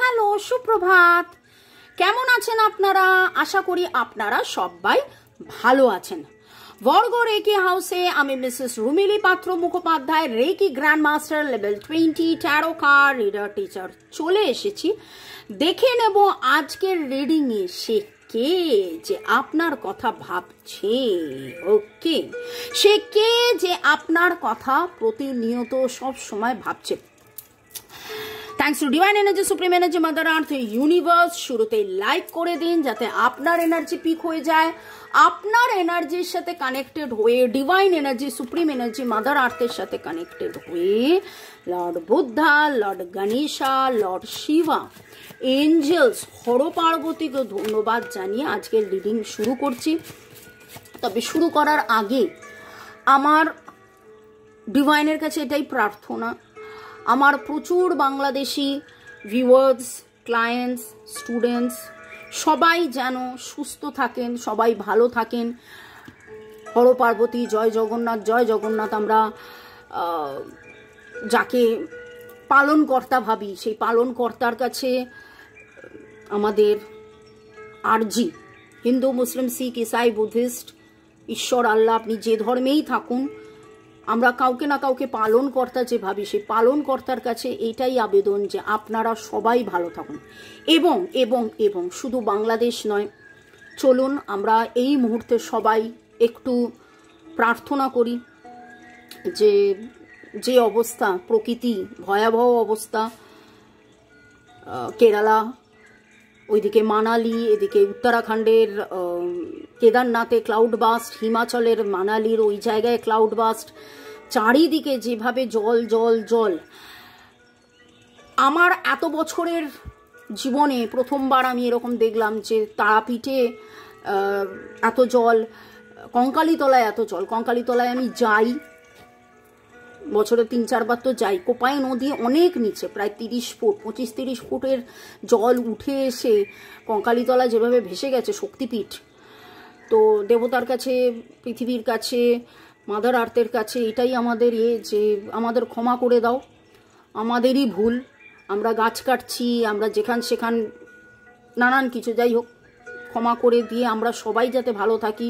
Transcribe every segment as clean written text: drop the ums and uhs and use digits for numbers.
Hello, সুপ্রভাত। কেমন আছেন আপনারা? আশা করি আপনারা সবাই ভালো আছেন। বর্গ রেকি হাউসে আমি Mrs Rumili Patra Mukhopadhyay, Reiki grand master level 20 tarot card reader teacher চলে এসেছি। দেখে নেব আজকের রিডিং এ সে কে যে আপনার কথা ভাবছে। ওকে, সে কে যে আপনার কথা প্রতিনিয়ত সব সময় ভাবছে। Thanks to divine energy, supreme energy, mother earth, universe. শুরুতে লাইক করে দিন যাতে আপনার এনার্জি পিক হয়ে যায়। আপনার এনার্জির সাথে কানেক্টেড হয়ে divine energy, supreme energy, mother আর্থের সাথে কানেক্টেড হয়ে lord Buddha, lord Ganesha, lord Shiva, angels, Har পার্বতীকে ধন্যবাদ জানিয়ে আজকের রিডিং শুরু করছি। তবে শুরু করার আগে আমার ডিভাইনের কাছে এটাই প্রার্থনা, আমার প্রচুর বাংলাদেশি ভিউয়ার্স, ক্লায়েন্টস, স্টুডেন্টস সবাই যেন সুস্থ থাকেন, সবাই ভালো থাকেন। হর পার্বতী, জয় জগন্নাথ, জয় জগন্নাথ। আমরা যাকে পালনকর্তা ভাবি, সেই পালনকর্তার কাছে আমাদের আরজি। হিন্দু, মুসলিম, শিখ, ইসাই, বুদ্ধিস্ট, ঈশ্বর, আল্লাহ, আপনি যে ধর্মেই থাকুন, আমরা কাউকে না কাউকে পালনকর্তা যে ভাবি, সেই পালনকর্তার কাছে এইটাই আবেদন যে আপনারা সবাই ভালো থাকুন। এবং এবং এবং শুধু বাংলাদেশ নয়, চলুন আমরা এই মুহূর্তে সবাই একটু প্রার্থনা করি যে যে অবস্থা, প্রকৃতি ভয়াবহ অবস্থা, কেরালা, ওইদিকে মানালি, এদিকে উত্তরাখণ্ডের কেদারনাথে ক্লাউড বাস্ট, হিমাচলের মানালির ওই জায়গায় ক্লাউড বাস্ট, চারিদিকে যেভাবে জল জল জল। আমার এত বছরের জীবনে প্রথমবার আমি এরকম দেখলাম যে তারাপীঠে এত জল, কঙ্কালীতলায় এত জল। কঙ্কালীতলায় আমি যাই, বছরে 3-4 বার তো যাই। কোপাই নদী অনেক নিচে, প্রায় 30 ফুট, 25-30 ফুটের জল উঠে এসে কঙ্কালীতলা যেভাবে ভেসে গেছে, শক্তিপীঠ। তো দেবতার কাছে, পৃথিবীর কাছে, মাদার আর্থের কাছে এটাই আমাদের যে আমাদের ক্ষমা করে দাও, আমাদেরই ভুল। আমরা গাছ কাটছি, আমরা যেখান সেখান নানান কিছু, যাই হোক, ক্ষমা করে দিয়ে আমরা সবাই যাতে ভালো থাকি।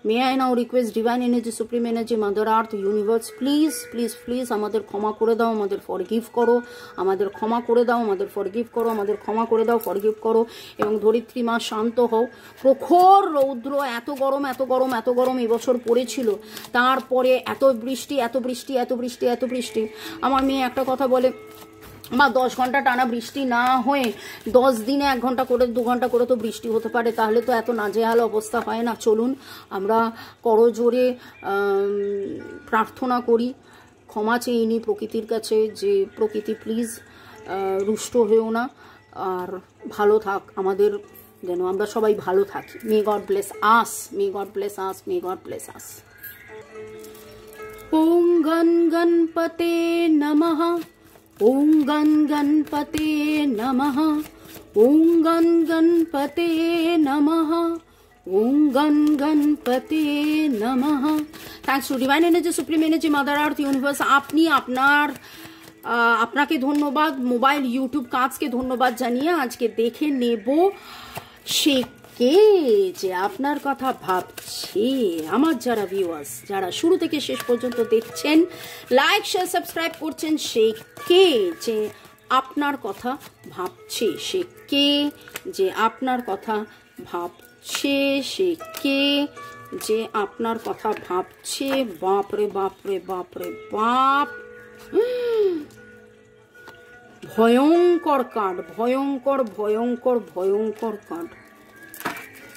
May I now request divine energy, supreme energy, mother earth, universe, please please please আমাদের ক্ষমা করে দাও, আমাদের ফরগিভ করো, আমাদের ক্ষমা করে দাও, আমাদের ফরগিভ করো, আমাদের ক্ষমা করে দাও, ফরগিভ করো। এবং ধরিত্রী মা শান্ত হও। প্রখর রৌদ্র, এত গরম এত গরম এত গরম এবছর পড়েছিল, তারপরে এত বৃষ্টি এত বৃষ্টি এত বৃষ্টি এত বৃষ্টি। আমার মেয়ে একটা কথা বলে, বা 10 ঘন্টা টানা বৃষ্টি না হয়ে 10 দিনে 1 ঘন্টা করে 2 ঘন্টা করে তো বৃষ্টি হতে পারে, তাহলে তো এত নাজেহাল অবস্থা হয় না। চলুন আমরা করজোরে প্রার্থনা করি, ক্ষমা চেয়ে নিই প্রকৃতির কাছে যে প্রকৃতি প্লিজ রুষ্ট হয়েও না, আর ভালো থাক আমাদের, যেন আমরা সবাই ভালো থাকি। May God bless us, may God bless us, may God bless us. ওম গণ গণপতে নমঃ, ওম গণ গণপতে নমঃ, ওম গণ গণপতে নমঃ, ওম গণ গণপতে নমঃ। Thanks to divine energy, supreme energy, mother earth, universe. আপনি আপনাকে ধন্যবাদ, মোবাইল ইউটিউব কাজকে ধন্যবাদ জানিয়ে আজকে দেখে নেব সে কে যে আপনার কথা ভাবছে। আমার যারা ভিউয়ার্স, যারা শুরু থেকে শেষ পর্যন্ত দেখছেন, লাইক শেয়ার সাবস্ক্রাইব করছেন, সে কে যে আপনার কথা ভাবছে, সে কে যে আপনার কথা ভাবছে, সে কে যে আপনার কথা ভাবছে। বাপরে বাপরে বাপরে বাপ, ভয়ঙ্কর কার্ড, ভয়ঙ্কর ভয়ঙ্কর ভয়ঙ্কর কার্ড।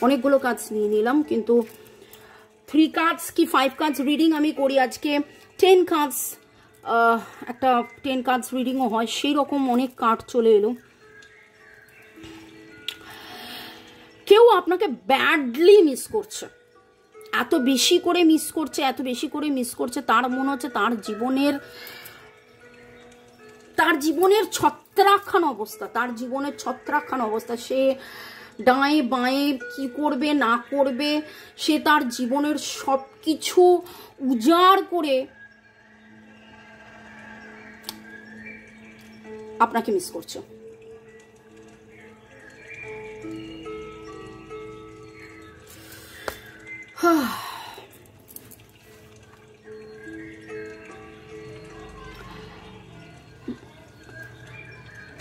অনেকগুলো কাজ নিয়ে নিলাম, কিন্তু 3 কার্ডস কি 5 কার্ডস রিডিং আমি করি আজকে। 10 কার্ডস, একটা 10 কার্ডস রিডিংও হয়, সেই রকম অনেক কার্ড চলে এলো। কেউ আপনাকে ব্যাডলি মিস করছে, এত বেশি করে মিস করছে, এত বেশি করে মিস করছে, তার মনে হচ্ছে তার জীবনের ছত্রাকখানা অবস্থা, তার জীবনের ছত্রাকখানা অবস্থা। সে ডাঁয়ে বাঁয়ে কি করবে না করবে, সে তার জীবনের সব কিছু উজাড় করে আপনাকে মিস করছে।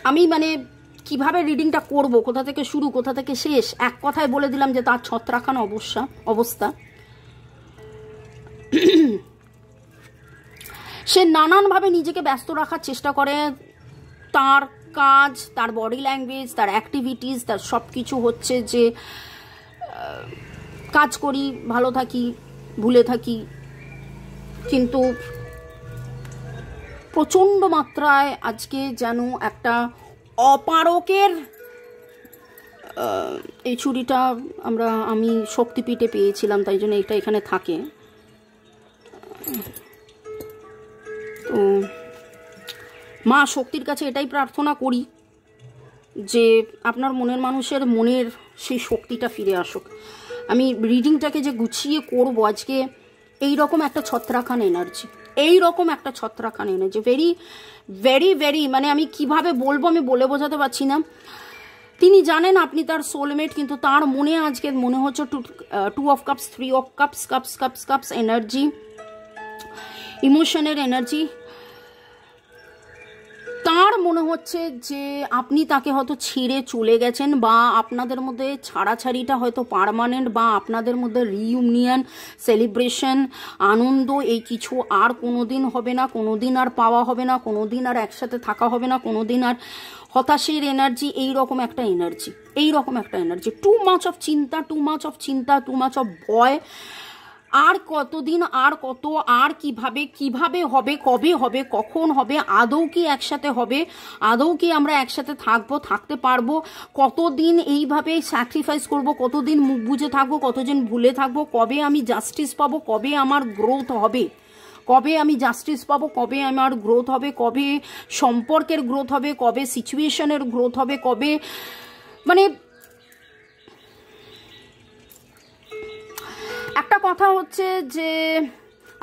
আমি মানে কিভাবে রিডিংটা করব, কোথা থেকে শুরু কোথা থেকে শেষ, এক কথায় বলে দিলাম যে তার ছত্রাখানা অবস্থা। সে নানানভাবে নিজেকে ব্যস্ত রাখার চেষ্টা করে, তার কাজ, তার বডি ল্যাঙ্গুয়েজ, তার অ্যাক্টিভিটিস, তার সব কিছু হচ্ছে যে কাজ করি, ভালো থাকি, ভুলে থাকি, কিন্তু প্রচণ্ড মাত্রায় আজকে যেন একটা অপারকের, এই ছুরিটা আমি শক্তিপীঠে পেয়েছিলাম, তাই জন্য এটা এখানে থাকে। তো মা শক্তির কাছে এটাই প্রার্থনা করি যে আপনার মনের মানুষের মনের সেই শক্তিটা ফিরে আসুক। আমি রিডিংটাকে যে গুছিয়ে করব আজকে, এইরকম একটা ছত্রাখানা এনার্জি, ভেরি ভেরি ভেরি, মানে আমি কিভাবে বলবো, আমি বলে বোঝাতে পারছি না। তিনি জানেন আপনি তার সোলমেট, কিন্তু তার মনে আজকে মনে হচ্ছে 2 of Cups, 3 of Cups energy, ইমোশনের এনার্জি। তার মনে হচ্ছে যে আপনি তাকে হয়তো ছেড়ে চলে গেছেন, বা আপনাদের মধ্যে ছাড়াছাড়িটা হয়তো পার্মানেন্ট, বা আপনাদের মধ্যে রিইউনিয়ন, সেলিব্রেশন, আনন্দ এই কিছু আর কোনোদিন হবে না, কোনোদিন আর পাওয়া হবে না, কোনোদিন আর একসাথে থাকা হবে না, কোনোদিন আর হতাশের এনার্জি, এইরকম একটা এনার্জি। টু মাচ অফ চিন্তা, টু মাচ অফ ভয়। আর কতদিন, আর কত, আর কিভাবে হবে, কবে হবে, কখন হবে, আদৌ কি একসাথে হবে, আদৌ কি আমরা একসাথে থাকতে পারবো, কতদিন এইভাবে স্যাক্রিফাইস করব, কতদিন মুখ বুজে থাকবো, কতদিন ভুলে থাকবো, কবে আমি জাস্টিস পাবো, কবে আমার গ্রোথ হবে, কবে আমার গ্রোথ হবে, কবে সম্পর্কের গ্রোথ হবে, কবে সিচুয়েশনের গ্রোথ হবে, কবে, মানে একটা কথা হচ্ছে যে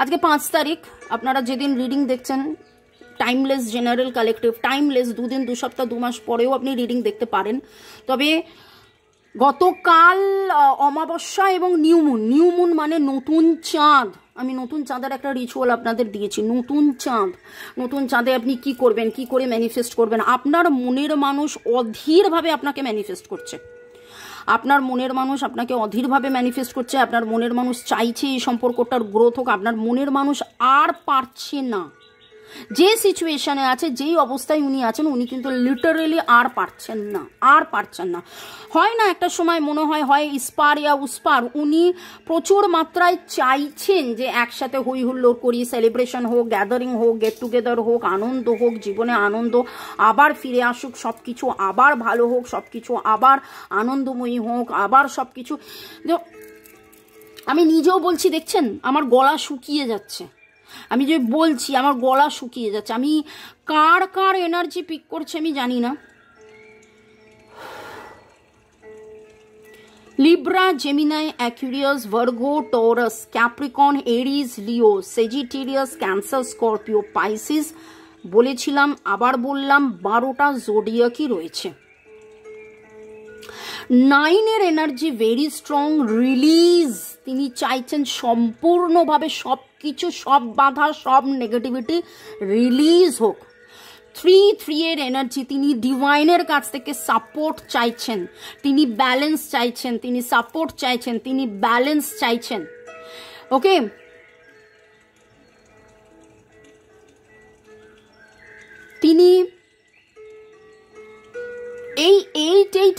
আজকে 5 তারিখ, আপনারা যেদিন রিডিং দেখছেন, টাইমলেস জেনারেল কালেকটিভ, টাইমলেস, 2 দিন 2 সপ্তাহ 2 মাস পরেও আপনি রিডিং দেখতে পারেন। তবে গতকাল অমাবস্যা এবং নিউমুন মানে নতুন চাঁদ, আমি নতুন চাঁদের একটা রিচুয়াল আপনাদের দিয়েছি। নতুন চাঁদে আপনি কি করবেন, কি করে ম্যানিফেস্ট করবেন। আপনার মনের মানুষ অধীরভাবে আপনাকে ম্যানিফেস্ট করছে, আপনার মনের মানুষ আপনাকে অধীরভাবে ম্যানিফেস্ট করছে, আপনার মনের মানুষ চাইছে এই সম্পর্কটার গ্রোথ হোক, আপনার মনের মানুষ আর পারছে না, যে সিচুয়েশনে আছে, যেই অবস্থায় উনি আছেন, উনি কিন্তু লিটারেলি আর পারছেন না। হয় না একটা সময় মনে হয় ইস্পার ইয়া উস্পার, উনি প্রচুর মাত্রায় চাইছেন যে একসাথে হই হুল্লোড় করি, সেলিব্রেশন হোক, গ্যাদারিং হোক, গেট টুগেদার হোক, আনন্দ হোক, জীবনে আনন্দ আবার ফিরে আসুক, সব কিছু আবার ভালো হোক, সব কিছু আবার আনন্দময়ী হোক, আবার সব কিছু। আমি নিজেও বলছি, দেখছেন আমার গলা শুকিয়ে যাচ্ছে, আমি যে বলছি আমার গলা শুকিয়ে যাচ্ছে। আমি কার এনার্জি পিক করছে আমি জানি না। Libra, Gemini, Aquarius, Virgo, Taurus, Capricorn, Aries, Leo, Sagittarius, Cancer, Scorpio, Pisces, বলেছিলাম আবার বললাম 12টা জোডিয়াকই রয়েছে। 9-এর এনার্জি ভেরি স্ট্রং, রিলিজ। তিনি চাইছেন সম্পূর্ণভাবে সব কিছু, সব বাধা, সব নেগেটিভিটি রিলিজ হোক। 3-3-এর এনার্জি, তিনি ডিভাইনের কাছ থেকে সাপোর্ট চাইছেন, তিনি ব্যালেন্স চাইছেন, তিনি সাপোর্ট চাইছেন, তিনি ব্যালেন্স চাইছেন। ওকে, তিনি এই 8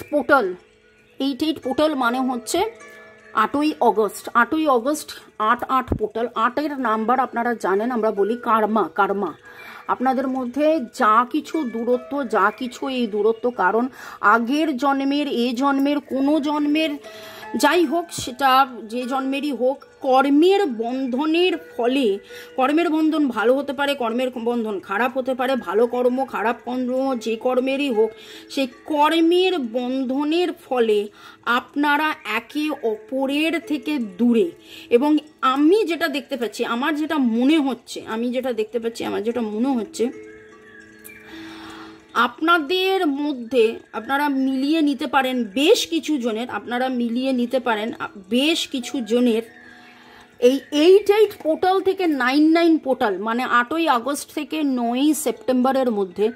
পোর্টাল মানে হচ্ছে 8ই অগস্ট, 8 পোর্টাল। 8-এর নাম্বার আপনারা জানেন, আমরা বলি কার্মা। আপনাদের মধ্যে যা কিছু দূরত্ব, যা কিছু এই দূরত্ব, কারণ আগের জন্মের, এ জন্মের, কোনো জন্মের, যাই হোক সেটা যে জন্মেরই হোক, কর্মের বন্ধনের ফলে, কর্মের বন্ধন ভালো হতে পারে, কর্মের বন্ধন খারাপ হতে পারে, ভালো কর্ম, খারাপ কর্ম, যে কর্মেরই হোক, সেই কর্মের বন্ধনের ফলে আপনারা একে অপরের থেকে দূরে। এবং আমি যেটা দেখতে পাচ্ছি, আমার যেটা মনে হচ্ছে, আপনাদের মধ্যে আপনারা মিলিয়ে নিতে পারেন বেশ কিছু জনের এই 88 পোর্টাল থেকে 99 পোর্টাল, মানে 8ই আগস্ট থেকে 9ই সেপ্টেম্বরের মধ্যে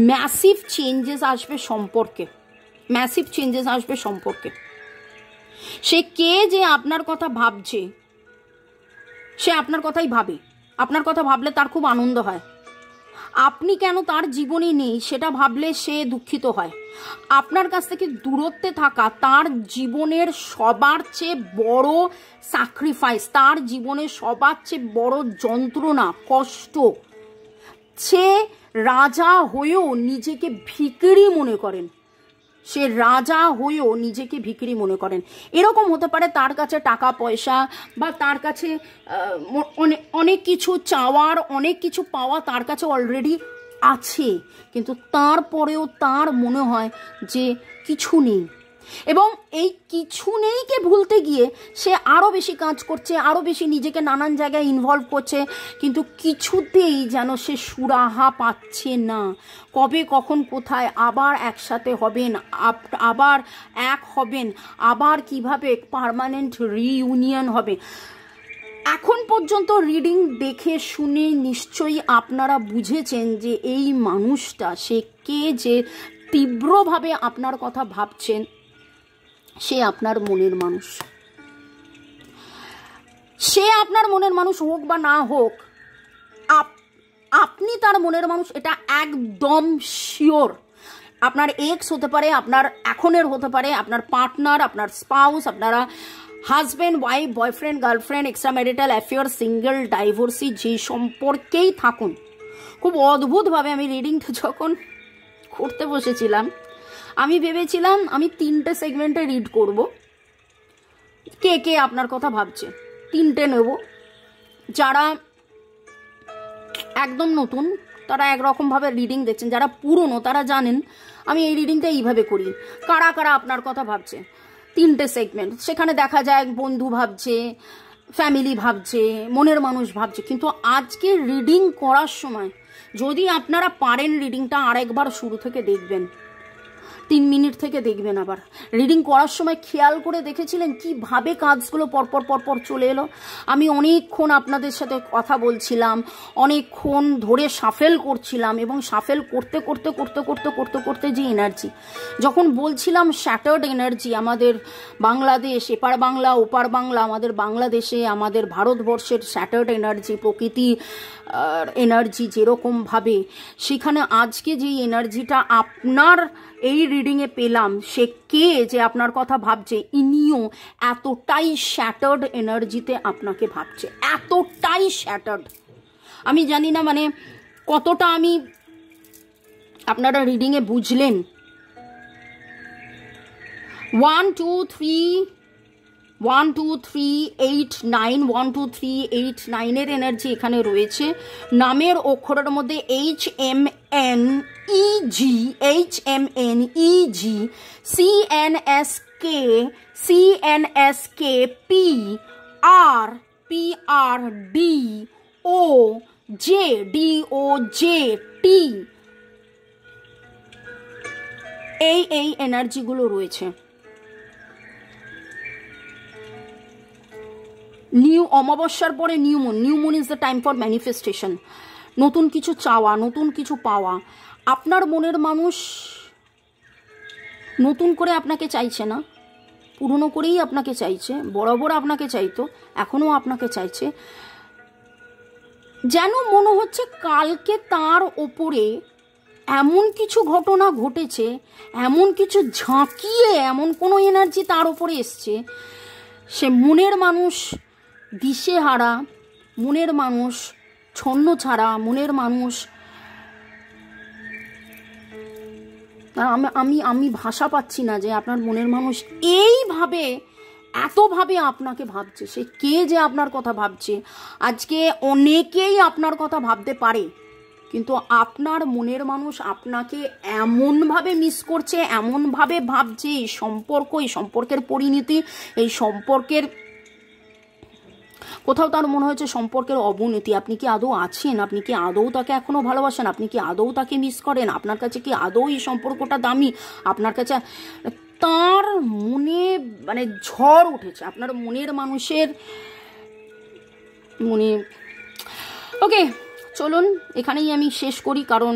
ম্যাসিভ চেঞ্জেস আসবে সম্পর্কে, ম্যাসিভ চেঞ্জেস আসবে সম্পর্কে। সে কে যে আপনার কথা ভাবছে, সে আপনার কথাই ভাবে, আপনার কথা ভাবলে তার খুব আনন্দ হয়। আপনি কেন তার জীবনে নেই সেটা ভাবলে সে দুঃখিত হয়। আপনার কাছ থেকে দূরত্বে থাকা তার জীবনের সবার চেয়ে বড় স্যাক্রিফাইস, তার জীবনের সবার চেয়ে বড় যন্ত্রণা, কষ্ট। সে রাজা হয়েও নিজেকে ভিখারি মনে করেন, সে রাজা হয়েও নিজেকে ভিখারি মনে করেন। এরকম হতে পারে তার কাছে টাকা পয়সা বা তার কাছে অনেক কিছু চাওয়ার, অনেক কিছু পাওয়া তার কাছে অলরেডি আছে, কিন্তু তারপরেও তার মনে হয় যে কিছু নেই, এবং এই কিছু নেইকে ভুলতে গিয়ে সে আরও বেশি কাজ করছে, আরও বেশি নিজেকে নানান জায়গায় ইনভলভ করছে, কিন্তু কিছুতেই যেন সে সুরাহা পাচ্ছে না। কবে কখন কোথায় আবার একসাথে হবেন, আবার এক হবেন, আবার কিভাবে পার্মানেন্ট রিইউনিয়ন হবে। এখন পর্যন্ত রিডিং দেখে শুনে নিশ্চয়ই আপনারা বুঝেছেন যে এই মানুষটা সে কে, যে তীব্রভাবে আপনার কথা ভাবছেন। সে আপনার মনের মানুষ, সে আপনার মনের মানুষ হোক বা না হোক, আপনি তার মনের মানুষ এটা একদম শিওর। আপনার এক্স হতে পারে, আপনার এখনের হতে পারে, আপনার পার্টনার, আপনার স্পাউস, আপনারা husband wife, boyfriend girlfriend, extra marital affair, single, divorcee, যে সম্পর্কেই থাকুন। খুব অদ্ভুতভাবে আমি রিডিংটা যখন করতে বসেছিলাম আমি ভেবেছিলাম আমি 3টে সেগমেন্টে রিড করব, কে কে আপনার কথা ভাবছে। 3টে নেব। যারা একদম নতুন তারা একরকমভাবে রিডিং দেখছেন, যারা পুরনো তারা জানেন আমি এই রিডিংটা এইভাবে করি। কারা কারা আপনার কথা ভাবছে, 3টে সেগমেন্ট। সেখানে দেখা যায় বন্ধু ভাবছে, ফ্যামিলি ভাবছে, মনের মানুষ ভাবছে। কিন্তু আজকে রিডিং করার সময় যদি আপনারা পারেন রিডিংটা আরেকবার শুরু থেকে দেখবেন, 3 মিনিট থেকে দেখবেন। আবার রিডিং করার সময় খেয়াল করে দেখেছিলেন কিভাবে কাজগুলো পরপর পরপর চলে এলো। আমি অনেকক্ষণ আপনাদের সাথে কথা বলছিলাম, অনেকক্ষণ ধরে শাফেল করছিলাম, এবং শাফেল করতে করতে করতে করতে করতে করতে যে এনার্জি, যখন বলছিলাম শ্যাটার্ড এনার্জি, আমাদের বাংলাদেশ, এপার বাংলা ওপার বাংলা, আমাদের বাংলাদেশে, আমাদের ভারতবর্ষের শ্যাটার্ড এনার্জি, প্রকৃতি এনার্জি যেরকমভাবে, সেখানে আজকে যে এনার্জিটা আপনার এই রিডিংয়ে পেলাম, সে কে যে আপনার কথা ভাবছে, ইনিও এতটাই শ্যাটার্ড এনার্জিতে আপনাকে ভাবছে, এতটাই শ্যাটার্ড। আমি জানি না মানে কতটা আমি আপনারা রিডিংয়ে বুঝলেন। 1 2 3 1 2 3 8 9 1 2 3 8 9 এর এনার্জি এখানে রয়েছে। নামের অক্ষরের মধ্যে HMNEG, HMNEG, CNSK, CNSK, PR, PR, DOJ, DOJ, T, এই এনার্জিগুলো রয়েছে। নিউ অমাবস্যার পরে new moon, new moon is the time for manifestation. নতুন কিছু চাওয়া, নতুন কিছু পাওয়া। আপনার মনের মানুষ নতুন করে আপনাকে চাইছে না, পুরনো করেই আপনাকে চাইছে। বরাবর আপনাকে চাইতো, এখনও আপনাকে চাইছে। যেন মনে হচ্ছে কালকে তার ওপরে এমন কিছু ঘটনা ঘটেছে, এমন কিছু ঝাঁকিয়ে এমন কোনো এনার্জি তার ওপরে এসছে, সে মনের মানুষ দিশেহারা, মনের মানুষ ছন্ন ছাড়া, মনের মানুষ আমি ভাষা পাচ্ছি না যে আপনার মনের মানুষ এইভাবে এতভাবে আপনাকে ভাবছে। সে কে যে আপনার কথা ভাবছে, আজকে অনেকেই আপনার কথা ভাবতে পারে, কিন্তু আপনার মনের মানুষ আপনাকে এমনভাবে মিস করছে, এমনভাবে ভাবছে। এই সম্পর্কের পরিণতি, এই সম্পর্কের কোথাও তার মনে হয়েছে সম্পর্কের অবনতি। আপনি কি আদৌ আছেন? আপনি কি আদৌ তাকে এখনো ভালোবাসেন? আপনি কি আদৌ তাকে মিস করেন? আপনার কাছে কি আদৌ এই সম্পর্কটা দামি? আপনার কাছে তার মনে মানে ঝড় উঠেছে। আপনার মনের মানুষের উনি ওকে, চলুন এখানেই আমি শেষ করি, কারণ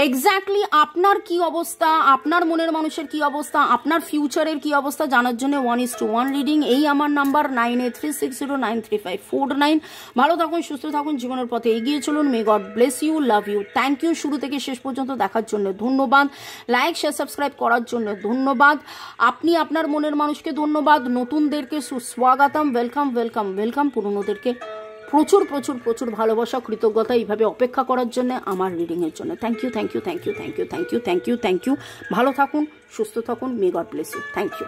এক্স্যাক্টলি আপনার কি অবস্থা, আপনার মনের মানুষের কি অবস্থা, আপনার ফিউচারের কি অবস্থা জানার জন্য 1:1 রিডিং। এই আমার নাম্বার 9836093549। ভালো থাকুন, সুস্থ থাকুন, জীবনের পথে এগিয়ে চলুন। May God bless you, love you, thank you শুরু থেকে শেষ পর্যন্ত দেখার জন্য ধন্যবাদ, লাইক শেয়ার সাবস্ক্রাইব করার জন্য ধন্যবাদ। আপনি আপনার মনের মানুষকে ধন্যবাদ, নতুনদেরকে সুস্বাগতম, ওয়েলকাম ওয়েলকাম ওয়েলকাম, পুরনোদেরকে প্রচুর প্রচুর প্রচুর ভালোবাসা, কৃতজ্ঞতা এইভাবে অপেক্ষা করার জন্য, আমার রিডিংয়ের জন্য। Thank you thank you thank you thank you thank you thank you thank you. ভালো থাকুন, সুস্থ থাকুন, may God bless you, thank you.